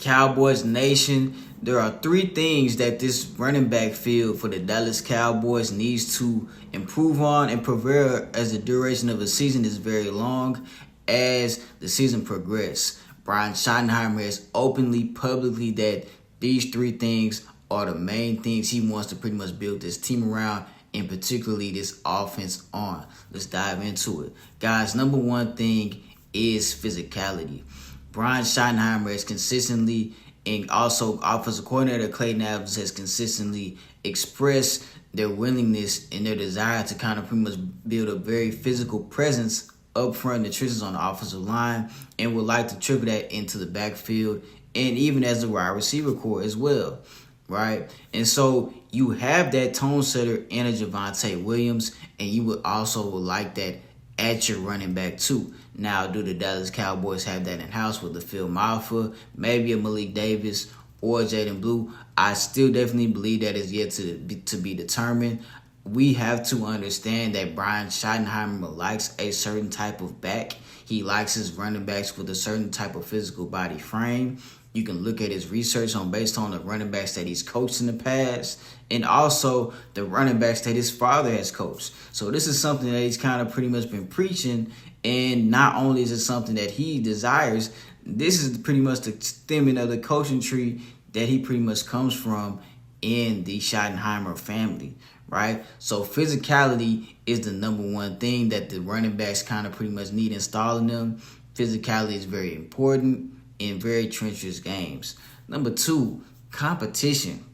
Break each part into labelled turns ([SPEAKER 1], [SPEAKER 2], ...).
[SPEAKER 1] Cowboys Nation, there are three things that this running back field for the Dallas Cowboys needs to improve on and prevail as the duration of the season is very long as the season progresses. Brian Schottenheimer has openly, publicly that these three things are the main things he wants to pretty much build this team around, and particularly this offense on. Let's dive into it. Guys, number one thing is physicality. Brian Schottenheimer has consistently, and also offensive coordinator Clayton Adams has consistently expressed their willingness and their desire to kind of pretty much build a very physical presence up front in the trenches on the offensive line, and would like to trickle that into the backfield and even as the wide receiver core as well, right? And so you have that tone setter in a Javonte Williams, and you would also like that at your running back too. Now, do the Dallas Cowboys have that in-house with the Phil Malfa, maybe a Malik Davis or Jaden Blue? I still definitely believe that is yet to be determined. We have to understand that Brian Schottenheimer likes a certain type of back. He likes his running backs with a certain type of physical body frame. You can look at his research based on the running backs that he's coached in the past, and also the running backs that his father has coached. So this is something that he's kind of pretty much been preaching, and not only is it something that he desires, this is pretty much the stemming of the coaching tree that he pretty much comes from in the Schottenheimer family, right? So physicality is the number one thing that the running backs kind of pretty much need installing them. Physicality is very important in very treacherous games. Number two, competition.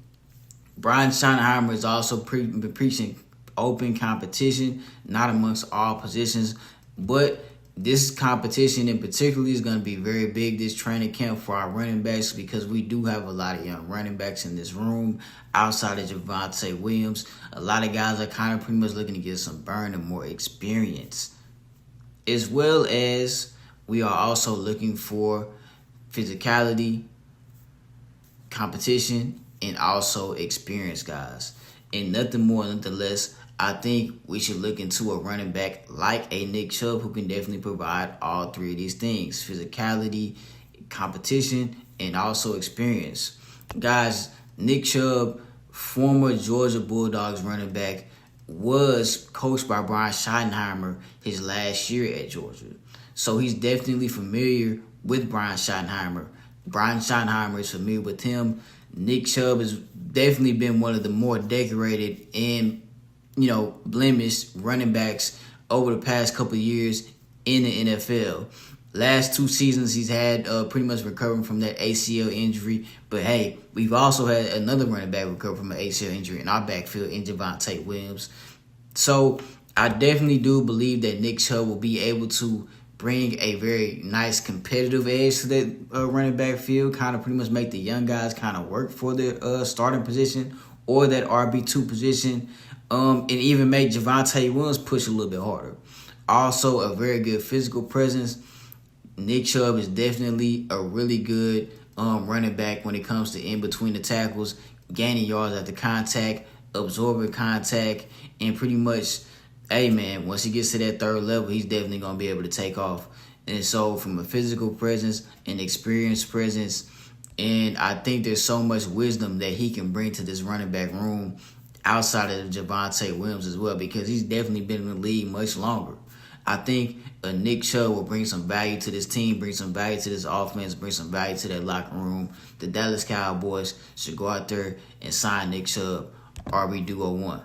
[SPEAKER 1] Brian Schottenheimer has also been preaching open competition, not amongst all positions, but this competition in particular is going to be very big this training camp for our running backs, because we do have a lot of young running backs in this room outside of Javonte Williams. A lot of guys are kind of pretty much looking to get some burn and more experience, as well as we are also looking for physicality, competition, and also experience, guys. And nothing more, nothing less, I think we should look into a running back like a Nick Chubb who can definitely provide all three of these things: physicality, competition, and also experience. Guys, Nick Chubb, former Georgia Bulldogs running back, was coached by Brian Schottenheimer his last year at Georgia. So he's definitely familiar with Brian Schottenheimer. Brian Schottenheimer is familiar with him. Nick Chubb has definitely been one of the more decorated and, blemished running backs over the past couple of years in the NFL. Last 2 seasons, he's had pretty much recovering from that ACL injury. But hey, we've also had another running back recover from an ACL injury in our backfield in Javonte Williams. So I definitely do believe that Nick Chubb will be able to bring a very nice competitive edge to that running back field, kind of pretty much make the young guys kind of work for their starting position or that RB2 position, and even make Javonte Williams push a little bit harder. Also, a very good physical presence. Nick Chubb is definitely a really good running back when it comes to in between the tackles, gaining yards at the contact, absorbing contact, and pretty much, hey man, once he gets to that third level, he's definitely going to be able to take off. And so from a physical presence and experience presence, and I think there's so much wisdom that he can bring to this running back room outside of Javonte Williams as well, because he's definitely been in the league much longer. I think a Nick Chubb will bring some value to this team, bring some value to this offense, bring some value to that locker room. The Dallas Cowboys should go out there and sign Nick Chubb, RB201.